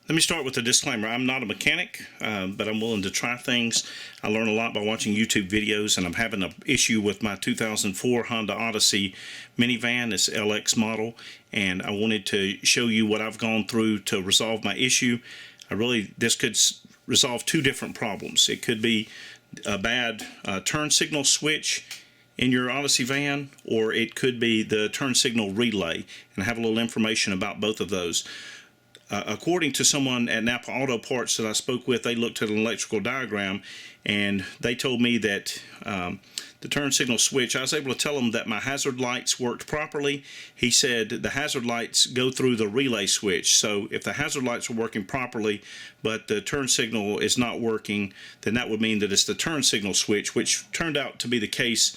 Let me start with a disclaimer. I'm not a mechanic, but I'm willing to try things. I learn a lot by watching YouTube videos, and I'm having an issue with my 2004 Honda Odyssey minivan, this LX model, and I wanted to show you what I've gone through to resolve my issue. This could resolve two different problems. It could be a bad turn signal switch in your Odyssey van, or it could be the turn signal relay, and I have a little information about both of those. According to someone at Napa Auto Parts that I spoke with, they looked at an electrical diagram and they told me that the turn signal switch, I was able to tell them that my hazard lights worked properly. He said the hazard lights go through the relay switch. So if the hazard lights are working properly, but the turn signal is not working, then that would mean that it's the turn signal switch, which turned out to be the case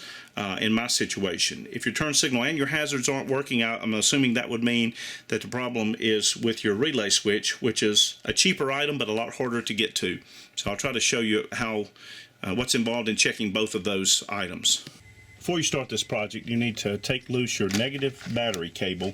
in my situation. If your turn signal and your hazards aren't working out, I'm assuming that would mean that the problem is with your relay switch, which is a cheaper item but a lot harder to get to. So I'll try to show you how what's involved in checking both of those items. Before you start this project, you need to take loose your negative battery cable.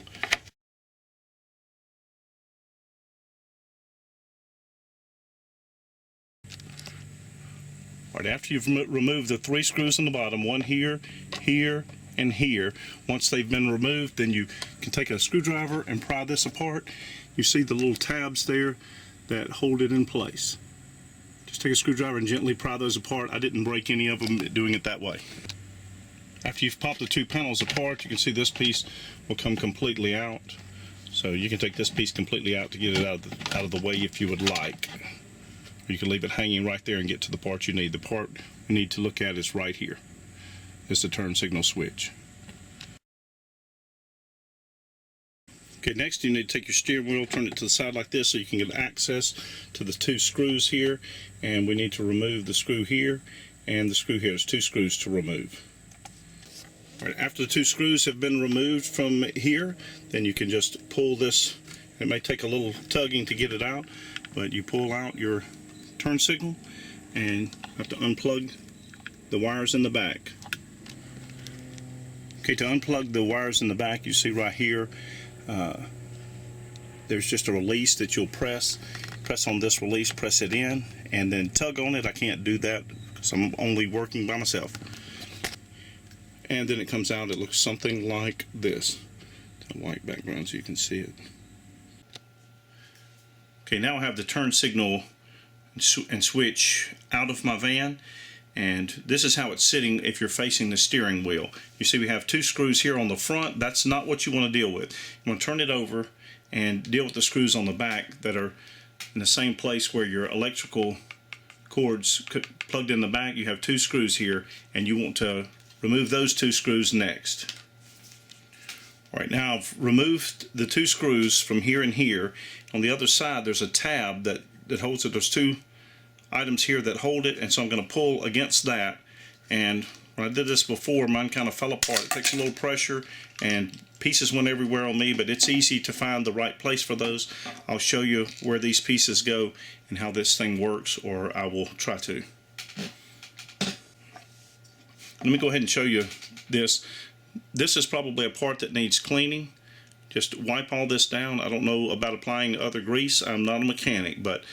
All right, after you've removed the 3 screws on the bottom, one here, here, and here, once they've been removed, then you can take a screwdriver and pry this apart. You see the little tabs there that hold it in place. Just take a screwdriver and gently pry those apart. I didn't break any of them doing it that way. After you've popped the 2 panels apart, you can see this piece will come completely out. So you can take this piece completely out to get it out of the way if you would like. Or you can leave it hanging right there and get to the part you need. The part we need to look at is right here. It's the turn signal switch. Okay, next you need to take your steering wheel, turn it to the side like this so you can get access to the 2 screws here. And we need to remove the screw here and the screw here. There's 2 screws to remove. All right, after the 2 screws have been removed from here, then you can just pull this. It may take a little tugging to get it out, but you pull out your turn signal and have to unplug the wires in the back. Okay, to unplug the wires in the back, you see right here, there's just a release that you'll press on this release, press it in, and then tug on it. I can't do that because I'm only working by myself. And then it comes out. It looks something like this. A white background so you can see it. Okay, now I have the turn signal and switch out of my van, and this is how it's sitting if you're facing the steering wheel. You see we have 2 screws here on the front. That's not what you want to deal with. You want to turn it over and deal with the screws on the back that are in the same place where your electrical cords plugged in the back. You have 2 screws here, and you want to remove those 2 screws next. All right, now I've removed the 2 screws from here and here. On the other side, there's a tab that holds it. There's 2 items here that hold it, and so I'm going to pull against that. And when I did this before, mine kind of fell apart. It takes a little pressure, and pieces went everywhere on me, but it's easy to find the right place for those. I'll show you where these pieces go and how this thing works, or I will try to. Let me go ahead and show you this. This is probably a part that needs cleaning. Just wipe all this down. I don't know about applying other grease. I'm not a mechanic, but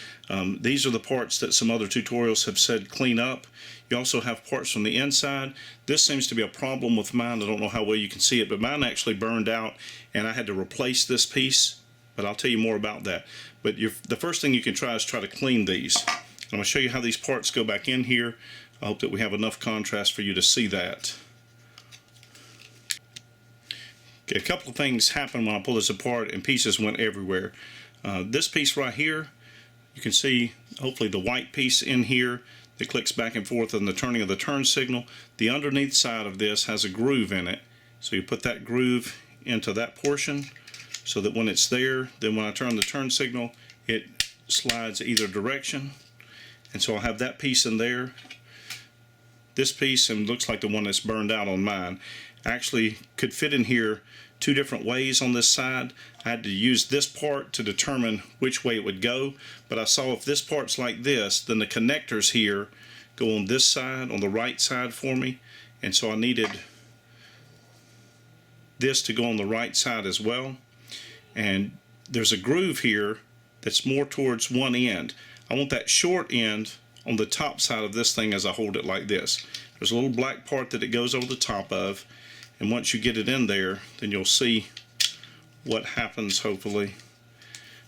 these are the parts that some other tutorials have said clean up. You also have parts from the inside. This seems to be a problem with mine. I don't know how well you can see it, but mine actually burned out and I had to replace this piece, but I'll tell you more about that. But the first thing you can try is try to clean these. I'm going to show you how these parts go back in here. I hope that we have enough contrast for you to see that. Okay, a couple of things happened when I pulled this apart and pieces went everywhere. This piece right here, you can see hopefully the white piece in here that clicks back and forth in the turning of the turn signal. The underneath side of this has a groove in it. So you put that groove into that portion so that when it's there, then when I turn the turn signal, it slides either direction. And so I'll have that piece in there. This piece, and looks like the one that's burned out on mine, actually could fit in here 2 different ways on this side. I had to use this part to determine which way it would go, but I saw if this part's like this, then the connectors here go on this side, on the right side for me, and so I needed this to go on the right side as well. And there's a groove here that's more towards one end. I want that short end on the top side of this thing as I hold it like this. There's a little black part that it goes over the top of, and once you get it in there, then you'll see what happens, hopefully.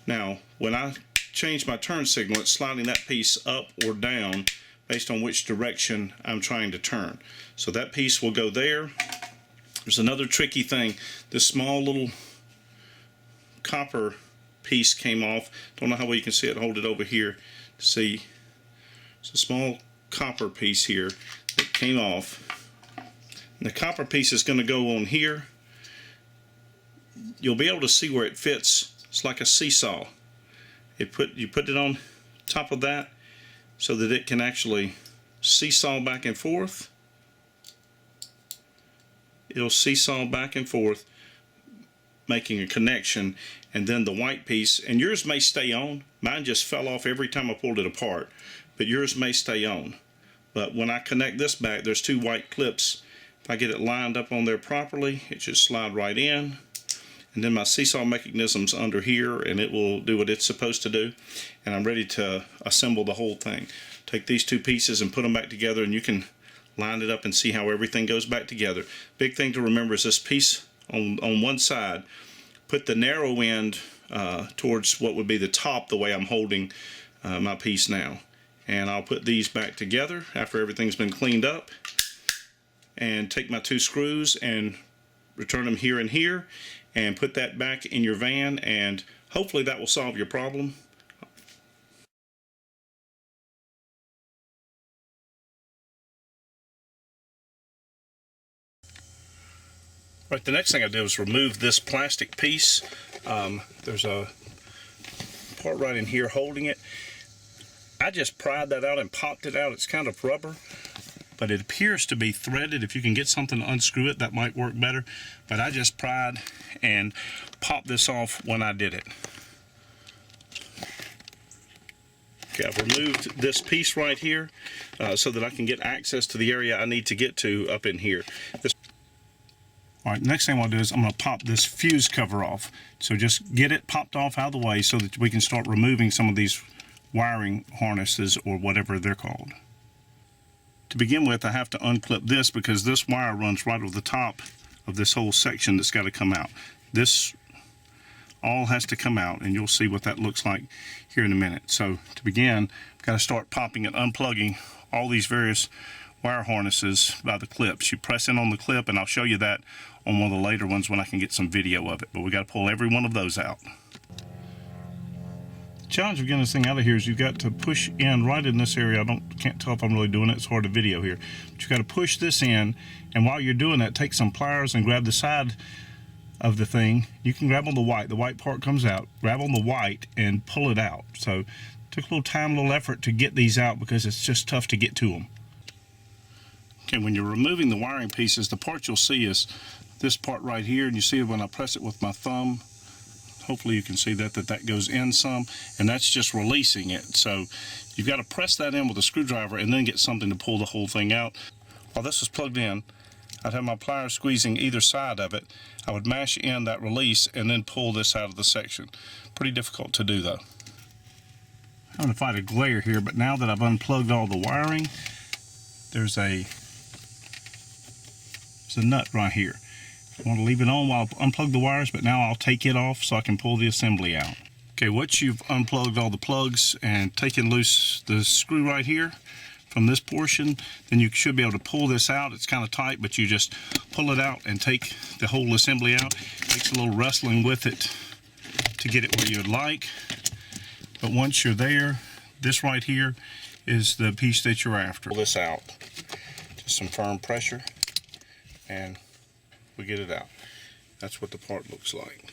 Now, when I change my turn signal, it's sliding that piece up or down based on which direction I'm trying to turn. So that piece will go there. There's another tricky thing. This small little copper piece came off. Don't know how well you can see it. Hold it over here to see. It's a small copper piece here that came off. And the copper piece is going to go on here. You'll be able to see where it fits. It's like a seesaw. You put it on top of that so that it can actually seesaw back and forth. It'll seesaw back and forth, making a connection, and then the white piece, and yours may stay on. Mine just fell off every time I pulled it apart, but yours may stay on. But when I connect this back, there's two white clips. If I get it lined up on there properly, it should slide right in. And then my seesaw mechanism's under here, and it will do what it's supposed to do. And I'm ready to assemble the whole thing. Take these two pieces and put them back together, and you can line it up and see how everything goes back together. Big thing to remember is this piece on one side. Put the narrow end towards what would be the top, the way I'm holding my piece now. And I'll put these back together after everything's been cleaned up, and take my two screws and return them here and here, and put that back in your van, and hopefully that will solve your problem. Right, the next thing I did was remove this plastic piece. There's a part right in here holding it. I just pried that out and popped it out. It's kind of rubber, but it appears to be threaded. If you can get something to unscrew it, that might work better. But I just pried and popped this off when I did it. Okay, I've removed this piece right here so that I can get access to the area I need to get to up in here. Alright, next thing I'm going to do is I'm going to pop this fuse cover off. So just get it popped off out of the way so that we can start removing some of these wiring harnesses, or whatever they're called. To begin with, I have to unclip this because this wire runs right over the top of this whole section that's got to come out. This all has to come out, and you'll see what that looks like here in a minute. So to begin, I've got to start popping and unplugging all these various wire harnesses by the clips. You press in on the clip, and I'll show you that on one of the later ones when I can get some video of it. But we got to pull every one of those out. The challenge of getting this thing out of here is you've got to push in right in this area. Can't tell if I'm really doing it. It's hard to video here. But you've got to push this in, and while you're doing that, take some pliers and grab the side of the thing. You can grab on the white. The white part comes out. Grab on the white and pull it out. So it took a little time, a little effort to get these out because it's just tough to get to them. Okay, when you're removing the wiring pieces, the part you'll see is this part right here, and you see when I press it with my thumb, hopefully you can see that goes in some, and that's just releasing it. So you've got to press that in with a screwdriver and then get something to pull the whole thing out. While this was plugged in, I'd have my pliers squeezing either side of it. I would mash in that release and then pull this out of the section. Pretty difficult to do though. I'm going to fight a glare here, but now that I've unplugged all the wiring, there's a nut right here. I want to leave it on while I unplug the wires, but now I'll take it off so I can pull the assembly out. Okay, once you've unplugged all the plugs and taken loose the screw right here from this portion, then you should be able to pull this out. It's kind of tight, but you just pull it out and take the whole assembly out. It takes a little wrestling with it to get it where you would like. But once you're there, this right here is the piece that you're after. Pull this out. Just some firm pressure, and we get it out. That's what the part looks like.